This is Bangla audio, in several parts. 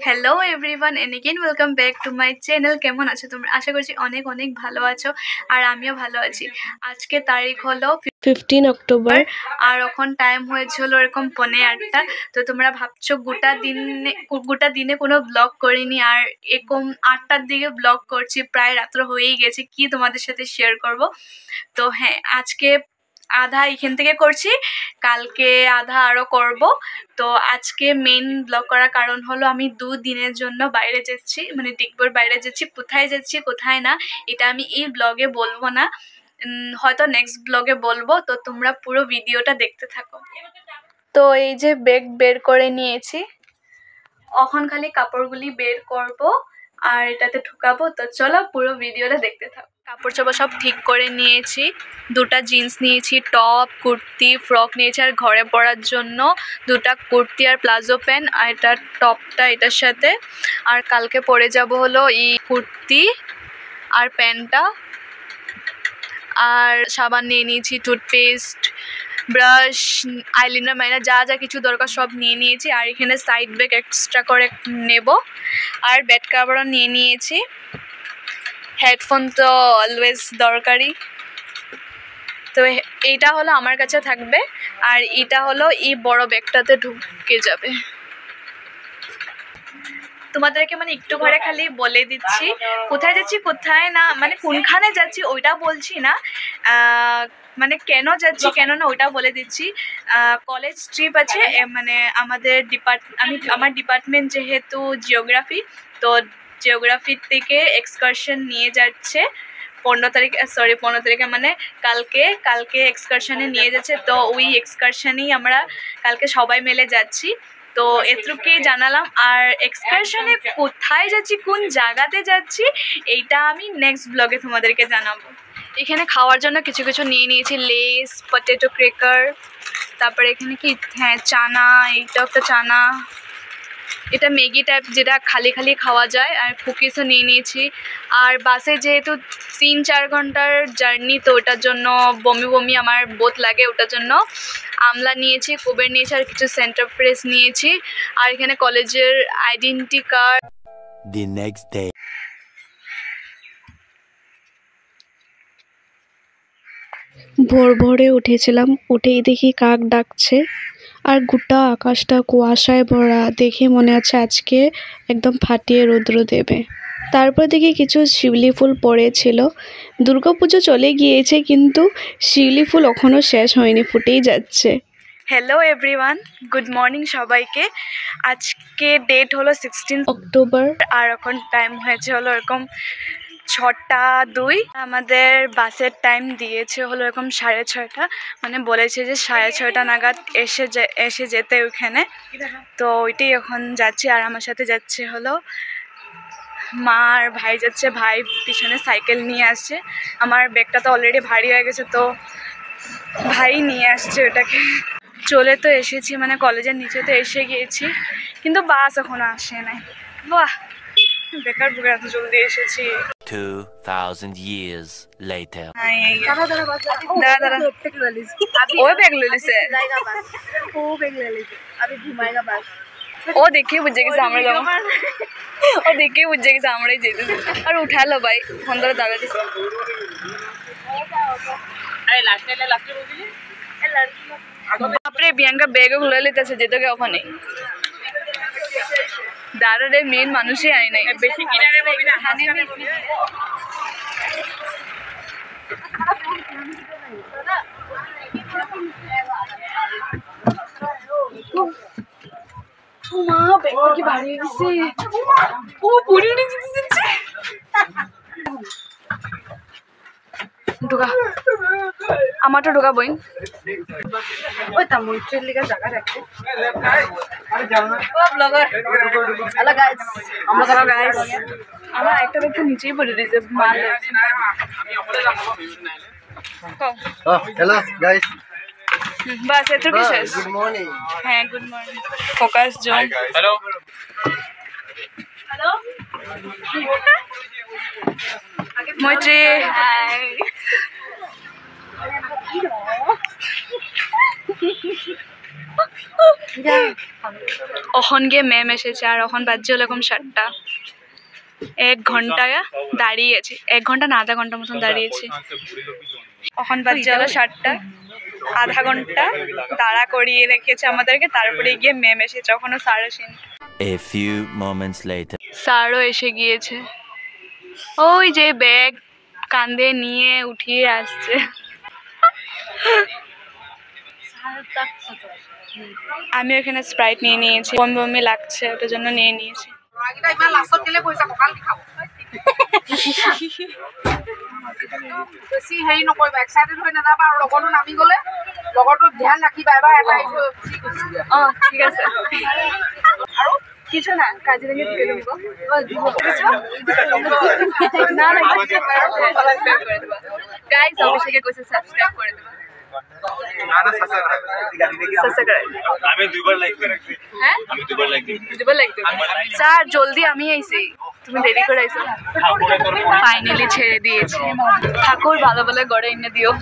Hello everyone and again welcome back to my channel. কেমন আছো তোমরা? আশা করছি অনেক অনেক ভালো আছো আর আমিও ভালো আছি। আজকে তারিখ হলো 15 অক্টোবর আর এখন টাইম হয়েছে হলো এরকম 8:15। তো তোমরা ভাবছো গোটা দিনে কোনো ব্লগ করিনি, আর এরকম 8টার দিকে ব্লগ করছি, প্রায় রাত্র হয়েই গেছে, কি তোমাদের সাথে শেয়ার করব। তো হ্যাঁ, আজকে আধা এখান থেকে করছি, কালকে আধা আরো করব। তো আজকে মেইন ব্লগ করার কারণ হলো আমি 2 দিনের জন্য বাইরে যাচ্ছি, মানে ডিগবোর বাইরে যাচ্ছি। কোথায় যাচ্ছি কোথায় না এটা আমি এই ব্লগে বলবো না, হয়তো নেক্সট ব্লগে বলবো। তো তোমরা পুরো ভিডিওটা দেখতে থাকো। তো এই যে ব্যাগ বের করে নিয়েছি, এখন খালি কাপড়গুলি বের করব আর এটাতে ঢুকাবো। তো চলো পুরো ভিডিওটা দেখতে থাকো। কাপড় চোপড় সব ঠিক করে নিয়েছি, 2টা জিন্স নিয়েছি, টপ কুর্তি ফ্রক নিয়েছি, আর ঘরে পরার জন্য 2টা কুর্তি আর প্লাজো প্যান্ট, আর এটা টপটা এটার সাথে। আর কালকে পরে যাব হলো এই কুর্তি আর প্যান্টটা। আর সাবান নিয়ে নিয়েছি, টুথপেস্ট, ব্রাশ, আইলাইনার, মাইনার, যা যা কিছু দরকার সব নিয়ে নিয়েছি। আর এখানে সাইড ব্যাগ এক্সট্রা করে নেব, আর বেড কভারও নিয়ে নিয়েছি। হেডফোন তো অলওয়েজ দরকারি। তো এইটা হলো আমার কাছে থাকবে, আর এটা হলো এই বড় ব্যাগটাতে ঢুকে যাবে। তোমাদেরকে মানে একটু ঘরে খালি বলে দিচ্ছি কোথায় যাচ্ছি কোথায় না, মানে কোনখানে যাচ্ছি ওইটা বলছি না, মানে কেন যাচ্ছি কেন না ওইটা বলে দিচ্ছি। কলেজ ট্রিপ আছে, মানে আমার ডিপার্টমেন্ট যেহেতু জিওগ্রাফি, তো জিওগ্রাফির থেকে এক্সকারশন নিয়ে যাচ্ছে 15 তারিখে, মানে কালকে এক্সকারশনে নিয়ে যাচ্ছে। তো ওই এক্সকারশনেই আমরা কালকে সবাই মিলে যাচ্ছি। তো এতটুকুই জানালাম। আর এক্সকারশনে কোথায় যাচ্ছি কোন জায়গাতে যাচ্ছি এইটা আমি নেক্সট ব্লগে তোমাদেরকে জানাবো। এখানে খাওয়ার জন্য কিছু কিছু নিয়ে নিয়েছি, লেস, পটেটো ক্র্যাকার, তারপরে এখানে কি, হ্যাঁ চানা, এইটা একটা চানা, এটা ম্যাগি টাইপ যেটা খালি খালি খাওয়া যায়, আর কুকিজও নিয়ে নিয়েছি। আর বাসে যেহেতু 3-4 ঘন্টার জার্নি, তো ওটার জন্য বমি বমি আমার বোধ লাগে, ওটার জন্য আমলা নিয়েছি, কুবের নিয়েছি, আর কিছু সেন্টার ফ্রেশ নিয়েছি। আর এখানে কলেজের identity card. The next day. ভোর ভোরে উঠেছিলাম, উঠেই দেখি কাক ডাকছে, আর গোটা আকাশটা কুয়াশায় ভরা, দেখে মনে হচ্ছে আজকে একদম ফাটিয়ে রৌদ্র দেবে। তারপর দেখি কিছু শিউলি ফুল পড়েছিল। দুর্গাপুজো চলে গিয়েছে কিন্তু শিউলি ফুল এখনও শেষ হয়নি, ফুটেই যাচ্ছে। হ্যালো এভরিওয়ান, গুড মর্নিং সবাইকে। আজকে ডেট হলো 16 অক্টোবর, আর এখন টাইম হয়েছে হলো এরকম 6:02। আমাদের বাসের টাইম দিয়েছে হলো এরকম 6:30, মানে বলেছে যে 6:30 নাগাদ এসে যেতে ওইখানে। তো ওইটাই এখন যাচ্ছি, আর আমার সাথে যাচ্ছে হলো মা আর ভাই যাচ্ছে। ভাই পিছনে সাইকেল নিয়ে আসছে, আমার ব্যাগটা তো অলরেডি ভারী হয়ে গেছে, তো ভাই নিয়ে আসছে ওটাকে। চলে তো এসেছি, মানে কলেজের নিচে তো এসে গিয়েছি, কিন্তু বাস এখনো আসে নাই। বাহ, বেকার এত জলদি এসেছি। 2000 years later. ও দেখে বুঝে গেছে আমরা যাবো, ও দেখে বুঝে গেছে আমরাই যেতেছি। আর উঠালো ভাই, ফোন ধরে দাঁড়া দিচ্ছে। বাপরে, বিয়াঙ্কা ব্যাগও খুলে লিতেছে, যেতে ওখানে দাঁড়ারে মেন মানুষই আয় নাই। বেশি কিনারে বলবি না, কি বাড়িয়ে দিচ্ছে, ও পুরি উঠে যেতে ঢোকা, আমারটা ঢোকা বই। ওই তা মৈত্রের লিগা জায়গা রাখছে। আমার একটা ব্যাগ তো নিচেই পড়ে দিয়েছে। হ্যালো গাইস, বাস এতটুকু শেষ। Good morning. হ্যাঁ, good morning. Focus zone. Hello hello Maitri, hi. এখন গিয়ে ম্যাম এসেছে আর এখন বাজছে এরকম 7টা। 1 ঘন্টা দাঁড়িয়েছি, 1 ঘন্টা না আধা ঘন্টা মতন দাঁড়িয়েছি। এখন বাজছে হলো 7টা, আধা ঘন্টা দাঁড়া করিয়ে রেখেছে আমাদেরকে, তারপরে গিয়ে ম্যাম এসেছে, এখনো স্যার আসেনি। A few moments later. স্যারও এসে গিয়েছে, ওই যে ব্যাগ কাঁধে নিয়ে উঠিয়ে আসছে। আমি এখানে স্প্রাইট নিয়ে নিয়েছি, বমি বমি লাগছে ওটার জন্য নিয়ে নিয়েছি। বেছি হেৰি নকৰিবা, এক্সাইটেড হৈ নাযাবা আৰু লগৰটো নামি গ'লে লগৰটো ধ্যান ৰাখিবা। এবাৰ এটাই ঠিক আছে। আৰু কিছু না কাজিৰঙা টিকেট দিব না না গাইস, অভিষেকে কৈছে সাবস্ক্রাইব করে দেবা। আমি দুইবার লাইক করেছি। হ্যাঁ আমি দুইবার লাইক দিই। দুবার লাইক দেব স্যার, জলদি আমি আইছি, তুমি দেরি করে আইছো। ফাইনালি ছেড়ে দিয়েছে, ঠাকুর ভালো ভালো গড়ে এনে দিও।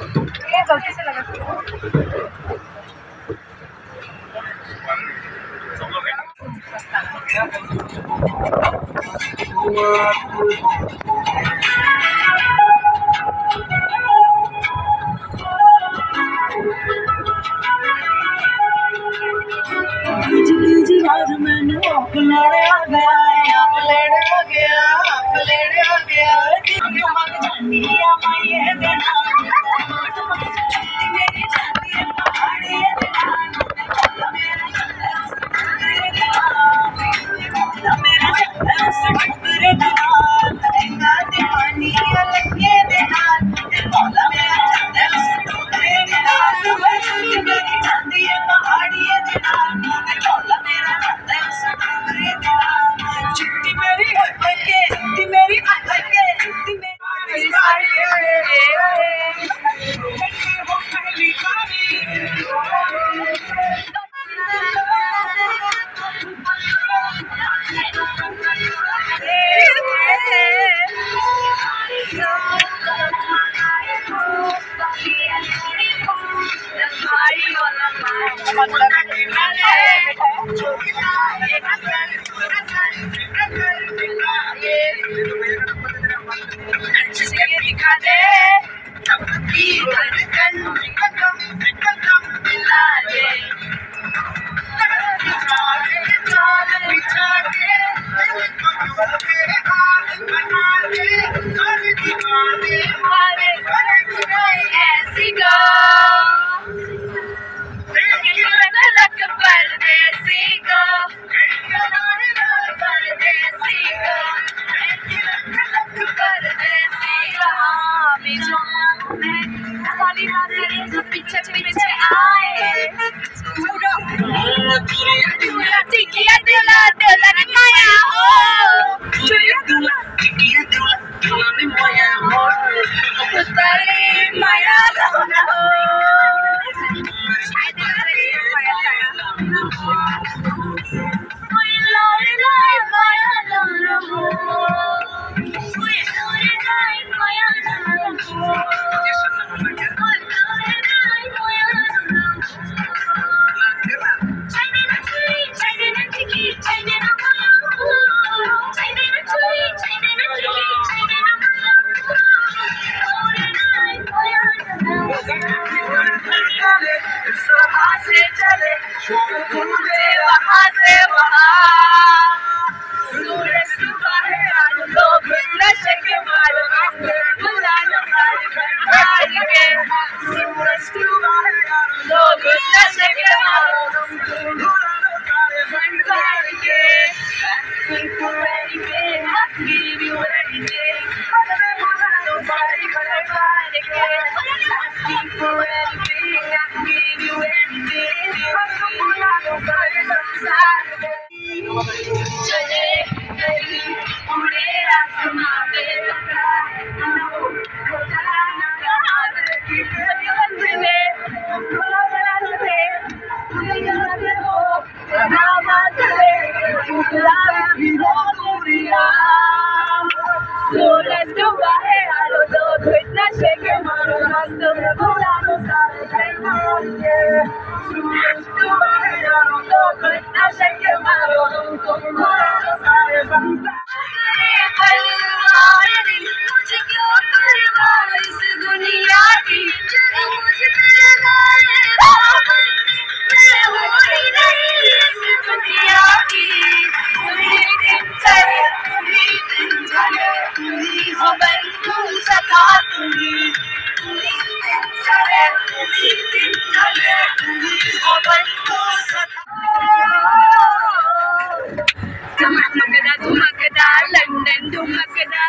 लंदन धुमकदा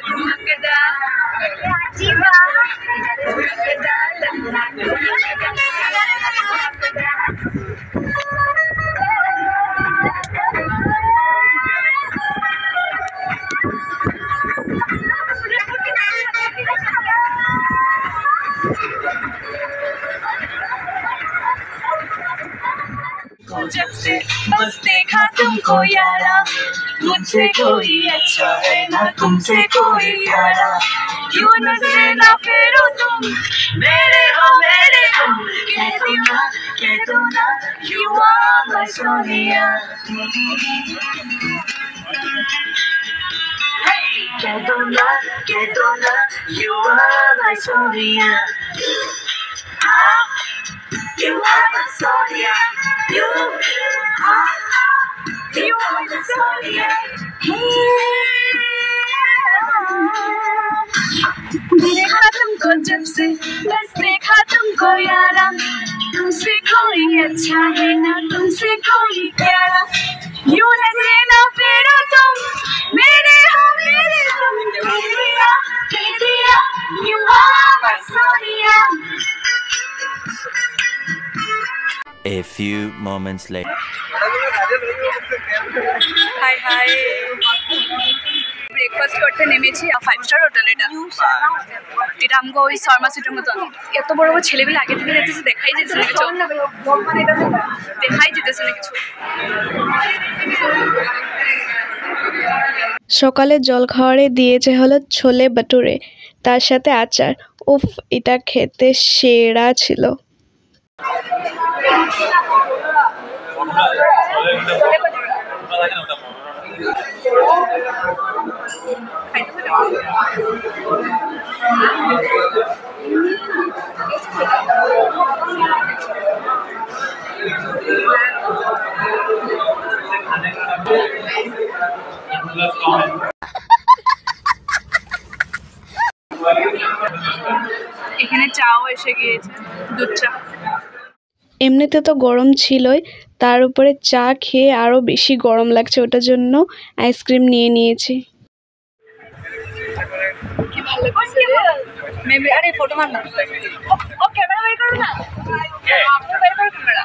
धुमकदा जब से बस देखा तुमको यारा, मुझसे कोई अच्छा है ना तुमसे कोई यारा, क्यों नजरे ना फेरो तुम मेरे हो तुम, कह दो ना you are my सोनिया, कह दो ना you are my Sonia, you are my Sonia, you are my Sonia. देखा तुमको जब से बस देखा तुमको यारा, तुमसे कोई अच्छा है ना तुमसे कोई प्यारा, यूं नजरे ना फेरो तुम मेरे हो तुम, कह दिया you are my Sonia. A few moments later. High high, breakfast করতে নেমেছি 5 স্টার হোটেল। এটা আমাকে ওই শর্মা সিটের মতো, এত বড় বড় ছেলেগুলো আগে থেকে যেতেছে, দেখাই যেতেছে না কিছু, সকালে জল খাওয়ারে দিয়েছে হলো ছোলে বাটুরে, তার সাথে আচার। উফ, এটা খেতে সেরা ছিল। এখানে চাও এসে গিয়েছে, দুধ চা। এমনিতে তো গরম ছিলই, তার উপরে চা খেয়ে আরো বেশি গরম লাগছে, ওটার জন্য আইসক্রিম নিয়ে নিয়েছি। কি ভালো লাগছে রে মেবি। আরে ফটো মার না, ও ক্যামেরা বের করো না, আপনি বের করো ক্যামেরা।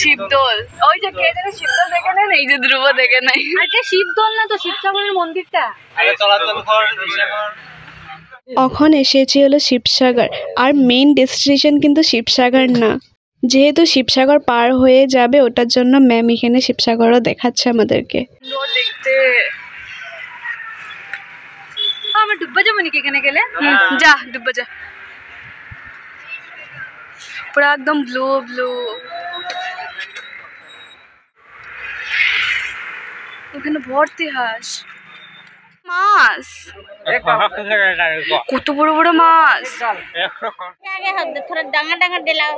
শিবদোল, ওই যে কে জানে শিবদোল দেখে নেন, এই যে ধ্রুব দেখে নাই। আরে শিবদোল না তো, শিবসাগরের মন্দিরটা। আগে চলাচল কর দিশাকর। এখন এসেছি হলো শিবসাগর, আর মেইন ডেস্টিনেশন কিন্তু শিবসাগর না, যেহেতু শিবসাগর পার হয়ে যাবে ওটার জন্য ম্যাম এখানে শিবসাগরও দেখাচ্ছে আমাদেরকে। সুন্দর দেখতে। আমরা ডুববা যাবো নাকি এখানে গেলে? যা ডুববা যা, পুরো একদম ব্লু ব্লু। ওখানে ভর্তি হাঁস, মাছ, কত বড় বড় মাছ। थोड़ा डांगा डांगा दिलाओ।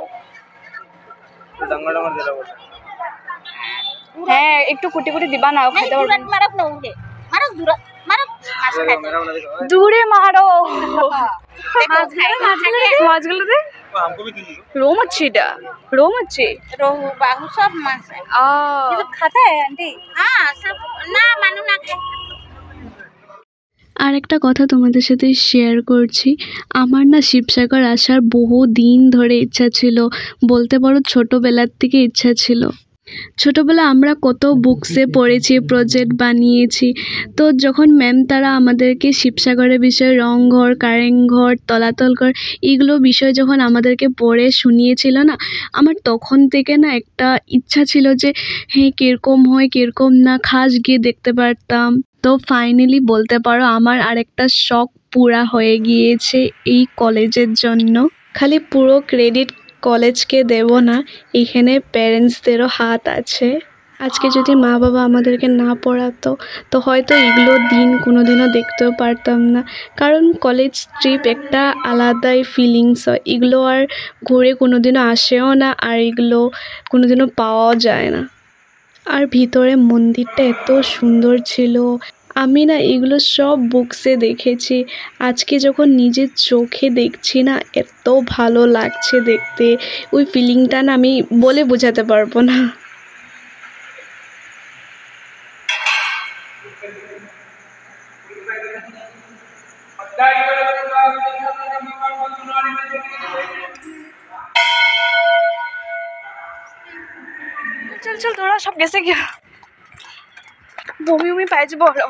হ্যাঁ, একটু কুটি কুটি দিবা না, খেতে পারবো। मारो ना उड़े, मारो दूर मारो, माछ खाते দূরে মারো माछ खाए মাছগুলো দে। রো মच्छी, এটা রো মच्छी, रोहू बाहू सब माछ है। ये सब खाता है आंटी? हाँ सब ना मानो ना खाए। আর একটা কথা তোমাদের সাথে শেয়ার করছি, আমার না শিবসাগর আসার বহু দিন ধরে ইচ্ছা ছিল, বলতে পারো ছোটোবেলার থেকে ইচ্ছা ছিল। ছোটোবেলা আমরা কত বুকসে পড়েছি, প্রজেক্ট বানিয়েছি, তো যখন ম্যাম তারা আমাদেরকে শিবসাগরের বিষয়ে রংঘর, কারেংঘর, তলাতল ঘর এগুলো বিষয়ে যখন আমাদেরকে পড়ে শুনিয়েছিল না, আমার তখন থেকে না একটা ইচ্ছা ছিল যে হ্যাঁ কীরকম হয় কীরকম না, খাস গিয়ে দেখতে পারতাম। তো ফাইনালি বলতে পারো আমার আরেকটা শখ পুরা হয়ে গিয়েছে এই কলেজের জন্য। খালি পুরো ক্রেডিট কলেজকে দেব না, এখানে প্যারেন্টসদেরও হাত আছে। আজকে যদি মা বাবা আমাদেরকে না পড়াতো তো হয়তো এগুলো দিন কোনোদিনও দেখতেও পারতাম না, কারণ কলেজ ট্রিপ একটা আলাদাই ফিলিংস হয়, এগুলো আর ঘুরে কোনোদিনও আসেও না, আর এগুলো কোনোদিনও পাওয়াও যায় না। আর ভিতরে মন্দিরটা এত সুন্দর ছিল, আমি না এগুলো সব বুকসে দেখেছি, আজকে যখন নিজের চোখে দেখছি না এত ভালো লাগছে দেখতে, ওই ফিলিংটা না আমি বলে বোঝাতে পারবো না। चल चल थोड़ा सब कैसे गया बमी उमी पाए बड़ो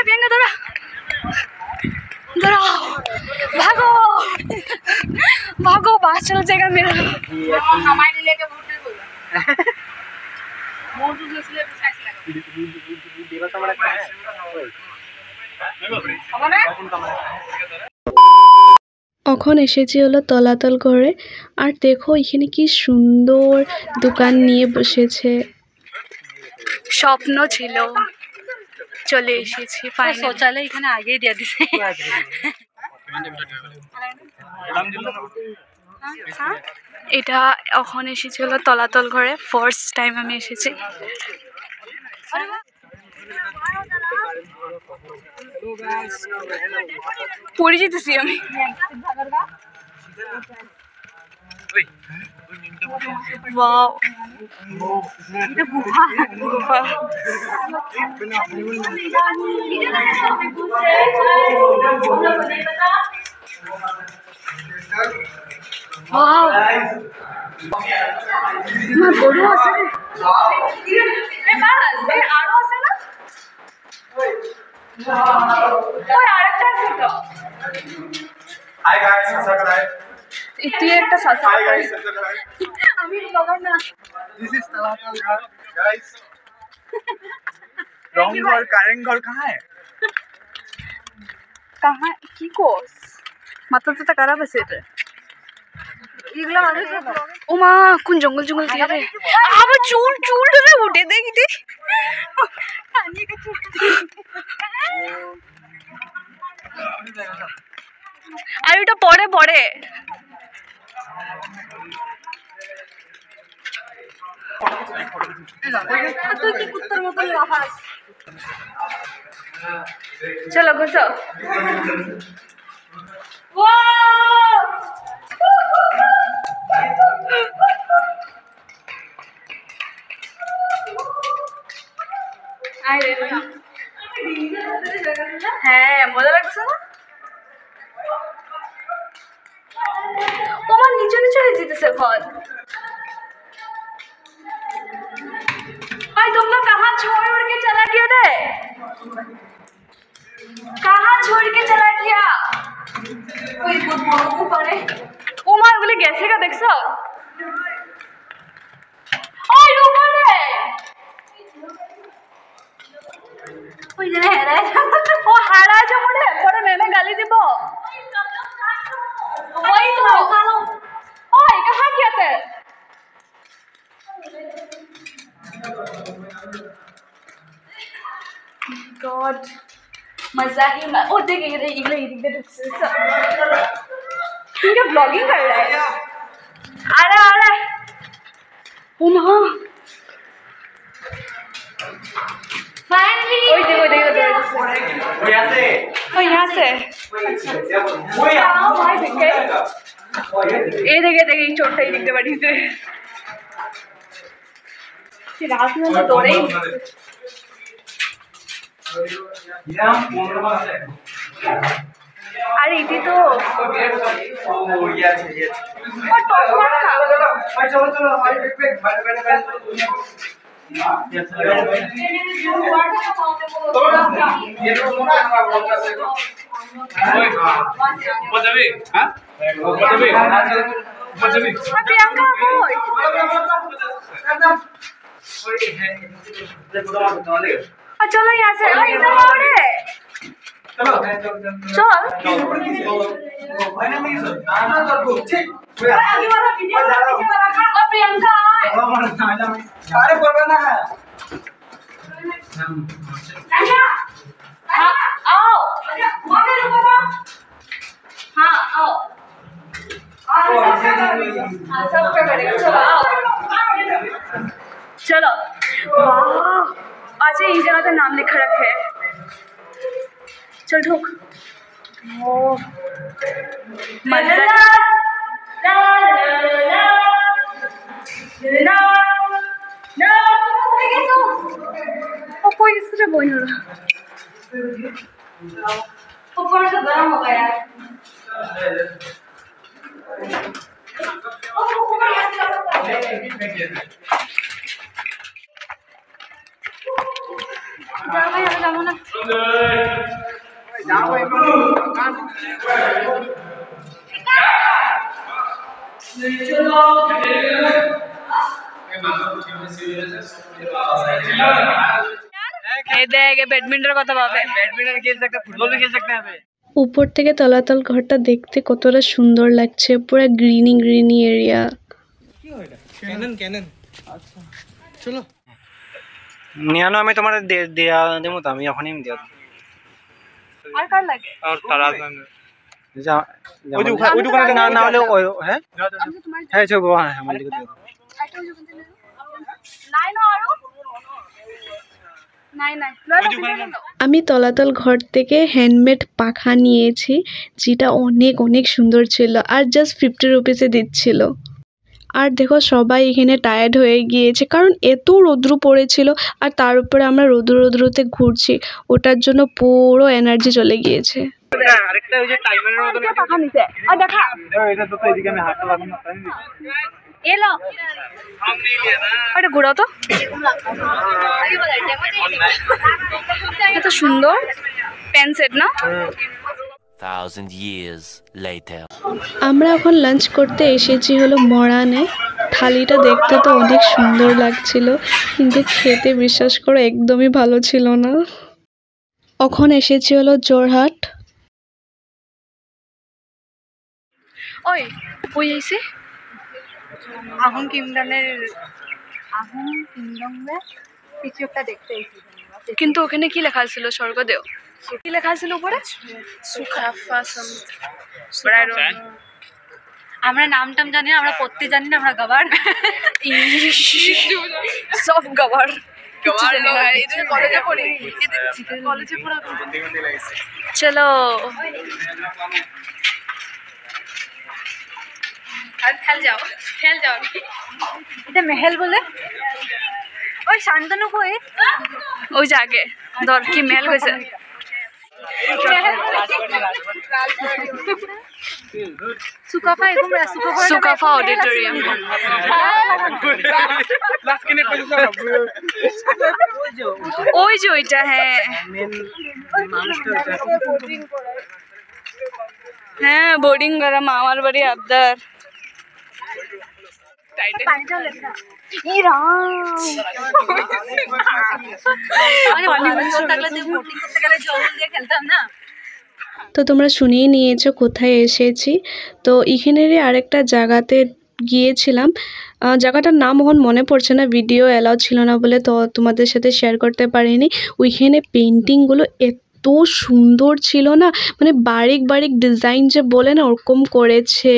प्रियंका दौड़ा दौड़ाओ भागो भागो बास चल जाएगा मेरा এখন এসেছি হলো তলাতল ঘরে, আর দেখো এখানে কি সুন্দর দোকান নিয়ে বসেছে। স্বপ্ন ছিল চলে এসেছি ফাইনালি। শৌচালয় এখানে আগেই দিয়ে দিছে। এটা এখন এসেছি হলো তলাতল ঘরে, ফার্স্ট টাইম আমি এসেছি। পড়ে যেতেছি আমি। ওয়াও এটা গুহা গুহা। ওয়াও মা বড় আছে রে এ বাস এ আরো আছে না ওই আরেকটা আছে তো। हाय गाइस सब्सक्राइब তুই একটা সাসা हाय गाइस सब्सक्राइब আমি ব্লগার না। दिस इज तलातल घर गाइस रंगघर कारेंघर कहाँ है कहाँ की कोर्स মাথা তো খারাপ আছে এটা এগুলা মানুষ ও মা কোন জঙ্গল জঙ্গল দিয়ে রে আবার চুল চুল ধরে উঠে দেখি দে কানি কে চুল আর এটা পড়ে পড়ে তুই কি কুত্তার মতো লাফাস চলো ঘুষো হ্যাঁ মজা লাগছে না তোমার নিচে নিচে হয়ে যেতেছে ঘর भाई तुम लोग कहाँ छोड़ उड़ के चला गया रे कहाँ छोड़ के चला गया कोई बहुत पड़े ओ मार बोले गैसे का देख सो ओए ऊपर रे ওই যে হেরায় ও হারা যে মনে পরে ম্যামে গালি দিব ওই তো ওই कहाँ गया थे God मजा ही ओ देख इधर इधर तू क्या ब्लॉगिंग कर रहा है आ रहा ओ मां फाइनली ओए देखो ओ यहाँ से ये देखे चोट ही दिखते बड़ी से रात में तो दौड़े ही अरे इतनी तो चलो यहाँ से चल अरे बोलना ना है चलो आज इस जगह का नाम लिखा रखे है। चल ठोक कोई इस तरह बोल रहा ऊपर तो गरम हो गया जाओ ना ব্যাডমিন্টনের কথা ভাবে ব্যাডমিন্টন খেল सकते फुटबॉल भी खेल सकते हैं উপর থেকে তলাতল ঘরটা দেখতে কতটা সুন্দর লাগছে, পুরো গ্রিনি গ্রিনি এরিয়া। আচ্ছা চলো নিয়ে নাও, আমি তোমার দেয়া দেবো তো, আমি এখনই দেয়া আর কার লাগে আর তারা ওই দোকানে না হলে হ্যাঁ হ্যাঁ চলো হ্যাঁ আমার দিকে দিও নাই না আরো নাই নাই আমি তলাতল ঘর থেকে হ্যান্ডমেড পাখা নিয়েছি, যেটা অনেক অনেক সুন্দর ছিল আর জাস্ট 50 রুপিসে দিচ্ছিল। আর দেখো সবাই এখানে টায়ার্ড হয়ে গিয়েছে, কারণ এত রৌদ্র পড়েছিল আর তার উপরে আমরা রৌদ্রতে ঘুরছি, ওটার জন্য পুরো এনার্জি চলে গিয়েছে। আরেকটা ওই যে টাইমারের মতো পাখা নিছে আর দেখা এটা তো এদিকে আমি হাতটা লাগানো না এলো ওটা ঘোরাও তো এত সুন্দর পেন সেট না। 1,000 years later. আমরা এখন লাঞ্চ করতে এসেছি হলো মরানে। থালিটা দেখতে তো অনেক সুন্দর লাগছিল, কিন্তু খেতে বিশ্বাস করো একদমই ভালো ছিল না। এখন এসেছি হলো যোরহাট। ওই ওই আইছে আহোম কিংডমের কিছু একটা দেখতে এসেছি, কিন্তু ওখানে কি লেখা ছিল স্বর্গদেও কি লেখা ছিল উপরে আমরা নাম টাম জানি না, আমরা পড়তে জানি না, আমরা গবার ইংলিশ সব গবার কলেজে পড়ি চলো খেল যাও এটা মেহেল বলে ওই শান্তনু কই ওই জাগে ধর কি মেহেল কইছে সুকাফা অডিটোরিয়াম ওই যে ওইটা হ্যাঁ হ্যাঁ বোর্ডিং করা মামার বাড়ি আবদার তো তোমরা শুনেই নিয়েছো কোথায় এসেছি। তো এখানেরই আরেকটা জায়গাতে গিয়েছিলাম, জায়গাটার নাম এখন মনে পড়ছে না, ভিডিও অ্যালাউ ছিল না বলে তো তোমাদের সাথে শেয়ার করতে পারিনি। ওইখানে পেন্টিংগুলো এত সুন্দর ছিল না, মানে বারিক বারিক ডিজাইন যে বলে না ওরকম করেছে,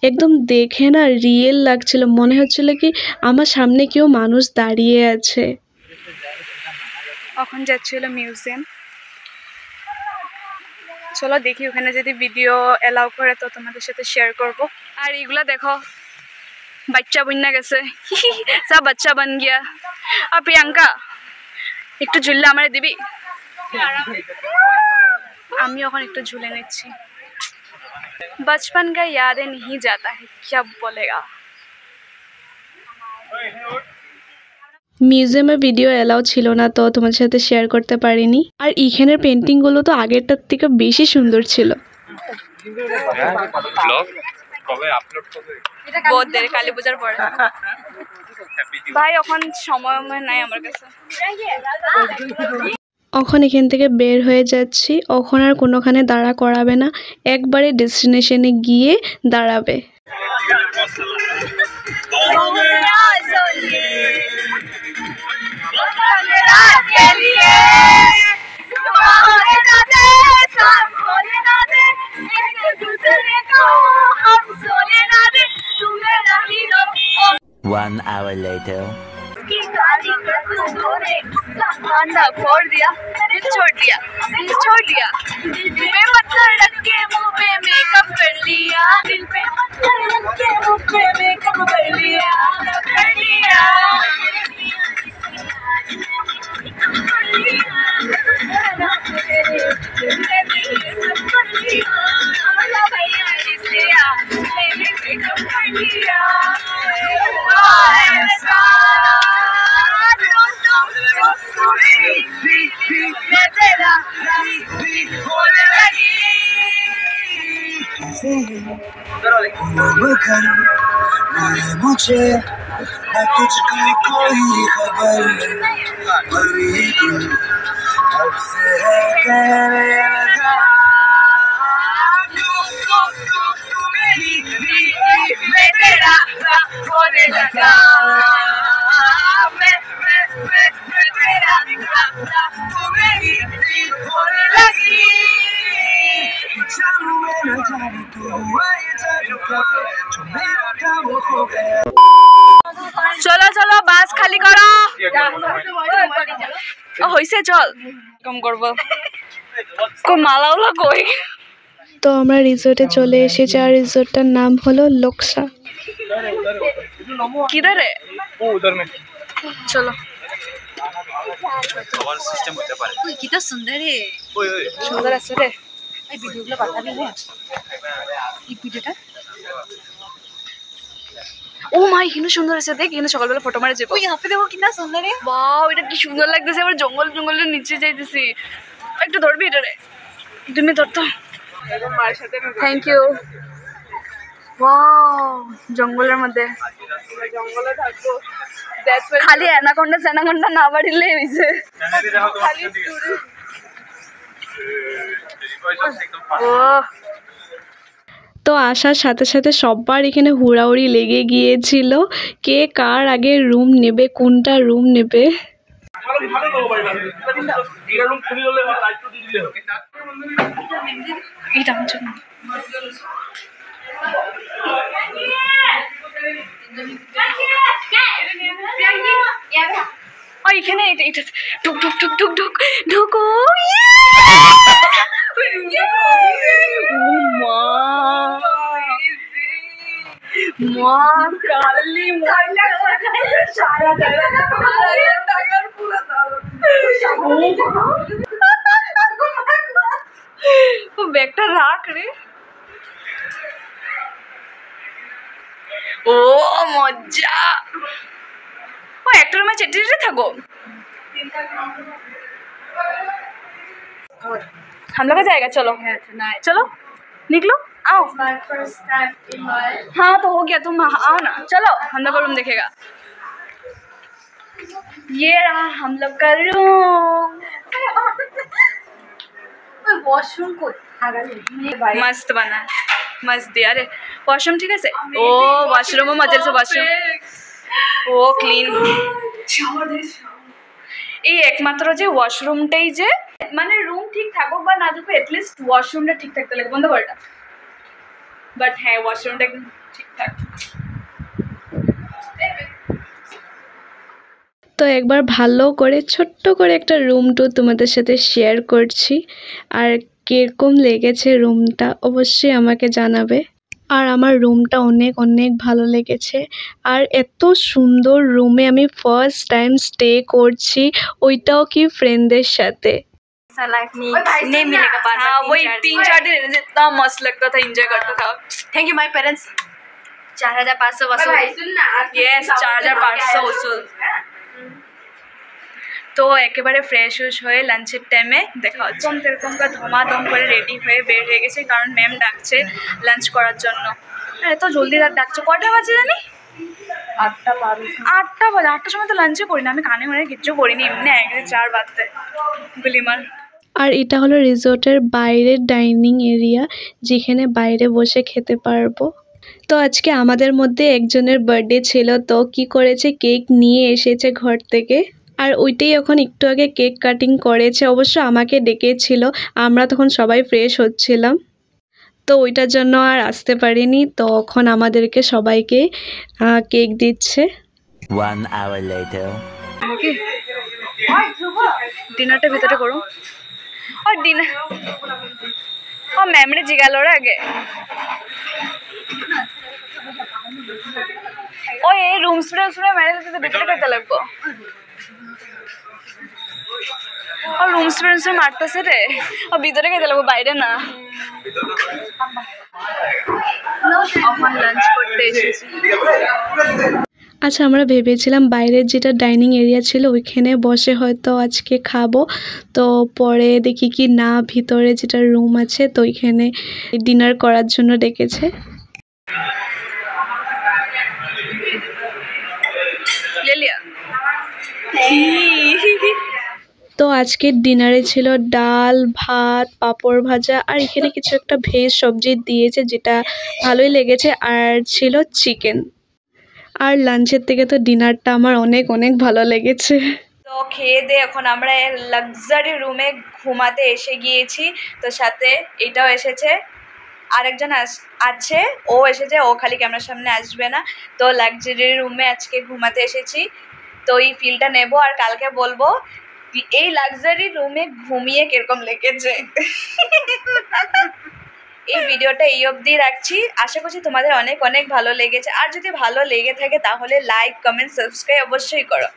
একদম দেখে না রিয়েল লাগছিল, মনে হচ্ছিল কি আমার সামনে কেউ মানুষ দাঁড়িয়ে আছে। এখন যাচ্ছিল মিউজিয়াম, চলো দেখি ওখানে যদি ভিডিও এলাও করে তো তোমাদের সাথে শেয়ার করব। আর এগুলা দেখো বাচ্চা বন্যা গেছে সব বাচ্চা বন গিয়া। আর প্রিয়াঙ্কা একটু ঝুললে আমারে দিবি, আমি এখন একটু ঝুলে নিচ্ছি। बचपन का यादें नहीं जाता है क्या बोलेगा। মিউজিয়ামে ভিডিও অ্যালাউ ছিল না তো তোমার সাথে শেয়ার করতে পারিনি। আর এখানের পেন্টিংগুলো তো আগেরটার থেকে বেশি সুন্দর ছিল। বহুত দেরি কালী পূজার পরে ভাই এখন সময় নাই আমার কাছে। এখন এখান থেকে বের হয়ে যাচ্ছি, এখন আর কোনোখানে দাঁড়া করাবে না, একবারে ডেস্টিনেশনে গিয়ে দাঁড়াবে। 1 hour later. छोड़ दिया, दिल छोड़ दिया, दिल छोड़ दिया, दिल पे पत्थर रख के मुंह पे मेकअप कर लिया, दिल पे पत्थर रख के मुंह पे मेकअप कर लिया, कर लिया। मुझे न तुझको कोई खबर पर ये दिल अब से है कहने लगा तू मेरी मैं तेरा होने लगा मैं तेरा तू मेरी होने लगी जानू मैं न जाने तू हुआ ये जादू कैसे जो मेरा था वो खो गया। চলো চলো বাস খালি করো ও হইছে চল কম করব কো মালাওলা কই তো আমরা রিসোর্টে চলে এসেছি আর রিসোর্টটার নাম হলো লোকসা। কিধর है वो उधर में চলো सवाल सिस्टम होता पारे কিটা সুন্দর রে ओए ओए সুন্দর আছে রে এই ভিডিওগুলো পাঠাবি না এই ভিডিওটা ও মাই কিনো সুন্দর আছে দেখ এখানে সকালবেলা ফটো মারা যাবো ওই হাফে দেখো কিনা সুন্দর রে ওয়াও এটা কি সুন্দর লাগতেছে আবার জঙ্গল জঙ্গলের নিচে যাইতেছি একটু ধরবি এটা রে তুমি ধর তো মার সাথে থ্যাংক ইউ ওয়াও জঙ্গলের মধ্যে জঙ্গলে থাকবো দ্যাটস ওয়াই খালি অ্যানাকোন্ডা না বাড়িলে হইছে कहने दे रहा हूं খালি ও তো আসার সাথে সাথে সবার এখানে হুড়াহুড়ি লেগে গিয়েছিল কে কার আগে রুম নেবে কোনটা রুম নেবে। ভালো ভালো লোক ভাই এটা রুম খুলি হলে লাইট তো দিয়ে দিলে হবে এইটা আমার জন্য ও এখানে এটা এটা ঢুক ঢুক ঢুক ঢুক ঢুক ঢুকো ও মা মা কালি সারা টাকার পুরো ও ব্যাগটা রাখ রে ও মজা ও একটা রুমে চেটে চেটে থাকো हम लोग का जाएगा चलो चलो निकलो आओ हाँ तो हो गया तुम आओ ना चलो हम लोग का रूम देखेगा ये रहा हम लोग का रूम वॉशरूम को मस्त बना मस्त दिया रे वॉशरूम ठीक है से ओ वॉशरूम में मजे से वॉशरूम ओ क्लीन এই একমাত্র যে ওয়াশরুমটাই যে মানে রুম ঠিক থাকুক বা না থাকুক এটলিস্ট ওয়াশরুমটা ঠিক থাকতে লাগে বন্ধ করে বাট হ্যাঁ ওয়াশরুমটা একদম ঠিকঠাক তো একবার ভালো করে ছোট্ট করে একটা রুম ট্যুর তোমাদের সাথে শেয়ার করছি আর কিরকম লেগেছে রুমটা অবশ্যই আমাকে জানাবে। আর আমার রুমটা অনেক অনেক ভালো লেগেছে আর এত সুন্দর রুমে আমি ফার্স্ট টাইম স্টে করছি ওইটাও কি ফ্রেন্ডদের সাথে। ऐसा लाइफ नहीं मिलेगा बार बार वही 3-4 दिन जितना मस्त लगता था एंजॉय करता था थैंक यू माय पेरेंट्स 4500 वसूल यस 4500 वसूल তো একেবারে ফ্রেশ হয়ে লাঞ্চের টাইমে দেখা হচ্ছে এরকম ধমাধম করে রেডি হয়ে বের হয়ে গেছে কারণ ম্যাম ডাকছে লাঞ্চ করার জন্য এত জলদি ডাকছে কটা বাজে জানি 8টা বাজে 8টার সময় তো লাঞ্চে করি না আমি কানে মনে কিচ্ছু করিনি এমনি 1-4 বাজতে গুলিমার। আর এটা হলো রিসোর্টের বাইরের ডাইনিং এরিয়া যেখানে বাইরে বসে খেতে পারবো। তো আজকে আমাদের মধ্যে একজনের বার্থডে ছিল, তো কি করেছে কেক নিয়ে এসেছে ঘর থেকে, আর ওইটাই এখন একটু আগে কেক কাটিং করেছে। অবশ্য আমাকে ডেকেছিল, আমরা তখন সবাই ফ্রেশ হচ্ছিলাম, তো ওইটার জন্য আর আসতে পারিনি। তো এখন আমাদেরকে সবাইকে কেক দিচ্ছে। 1 hour later. ডিনারটা ভিতরে করো। আর ডিনার ও ম্যামরে জিগালো রে আগে। ওই এই রুম স্প্রে মেরে দিতে ভিতরে কেতে লাগবো। ও রুম স্প্রে মারতেছে রে, ও ভিতরে কেতে লাগবো, বাইরে না। এখন লাঞ্চ করতে এসেছি। আচ্ছা, আমরা ভেবেছিলাম বাইরের যেটা ডাইনিং এরিয়া ছিল ওইখানে বসে হয়তো আজকে খাবো, তো পরে দেখি কি না, ভিতরে যেটা রুম আছে তো ওইখানে ডিনার করার জন্য ডেকেছে। তো আজকের ডিনারে ছিল ডাল, ভাত, পাঁপড় ভাজা, আর এখানে কিছু একটা ভেজ সবজি দিয়েছে যেটা ভালোই লেগেছে, আর ছিল চিকেন। আর লাঞ্চের থেকে তো ডিনারটা আমার অনেক অনেক ভালো লেগেছে। তো খেয়ে দিয়ে এখন আমরা লাক্সারি রুমে ঘুমাতে এসে গিয়েছি। তো সাথে এটাও এসেছে, আরেকজন আছে, ও এসেছে, ও খালি ক্যামেরার সামনে আসবে না। তো লাক্সারি রুমে আজকে ঘুমাতে এসেছি, তো এই ফিলটা নেব আর কালকে বলবো এই লাক্সারি রুমে ঘুমিয়ে কিরকম লেগেছে। এই ভিডিওটা এই অবধি রাখছি, আশা করছি তোমাদের অনেক অনেক ভালো লেগেছে। আর যদি ভালো লেগে থাকে তাহলে লাইক, কমেন্ট, সাবস্ক্রাইব অবশ্যই করো।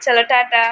চলো টাটা।